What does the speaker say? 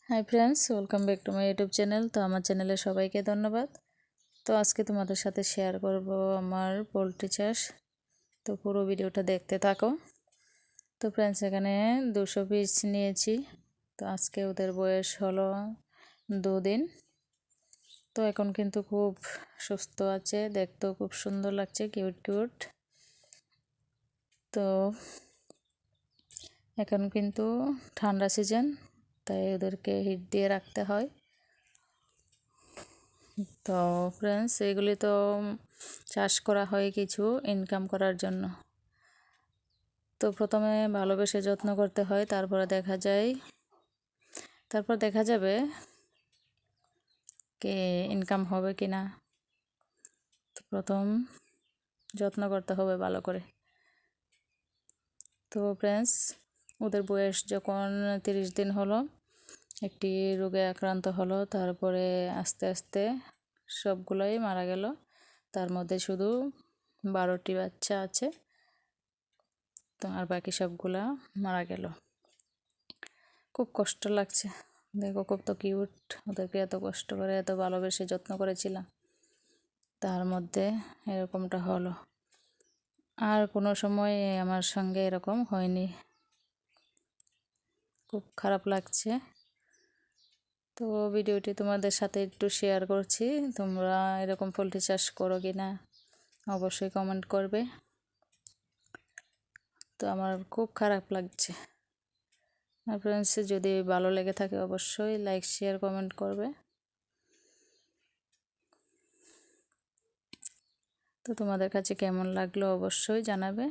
Hi friends, welcome back to my YouTube channel. তো আমার চ্যানেলে সবাইকে ধন্যবাদ। তো আজকে তোমাদের সাথে শেয়ার করব আমার পোলট্রি চাষ। তো পুরো ভিডিওটা দেখতে থাকো। তো ফ্রেন্ডস, এখানে 200 পিস নিয়েছি। তো আজকে ওদের বয়স হলো 2 দিন। তো এখন কিন্তু খুব সুস্থ আছে, দেখতেও খুব সুন্দর লাগছে, কিউট কিউট। তো এখন কিন্তু ঠান্ডা সিজন, তাই ওদেরকে হিট দিয়ে রাখতে হয়। তো ফ্রেন্ডস, এগুলি তো চাষ করা হয় কিছু ইনকাম করার জন্য। তো প্রথমে ভালোবেসে যত্ন করতে হয়, তারপর দেখা যাবে কি ইনকাম হবে কি না। তো প্রথম যত্ন করতে হবে ভালো করে। তো ফ্রেন্ডস, ওদের বয়স যখন 30 দিন হলো, একটি রোগে আক্রান্ত হলো। তারপরে আস্তে আস্তে সবগুলোই মারা গেল। তার মধ্যে শুধু 12টি বাচ্চা আছে। তো আর বাকি সবগুলা মারা গেল। খুব কষ্ট লাগছে। দেখো খুব তো কিউট, ওদেরকে এত কষ্ট করে এত ভালোবেসে যত্ন করেছিলাম, তার মধ্যে এরকমটা হলো। আর কোনো সময় আমার সঙ্গে এরকম হয়নি, খুব খারাপ লাগছে। তো ভিডিওটি তোমাদের সাথে একটু শেয়ার করছি। তোমরা এরকম পোলট্রি চাষ করো কি না অবশ্যই কমেন্ট করবে। তো আমার খুব খারাপ লাগছে। আর ফ্রেন্ডস, যদি ভালো লেগে থাকে অবশ্যই লাইক শেয়ার কমেন্ট করবে। তো তোমাদের কাছে কেমন লাগলো অবশ্যই জানাবে।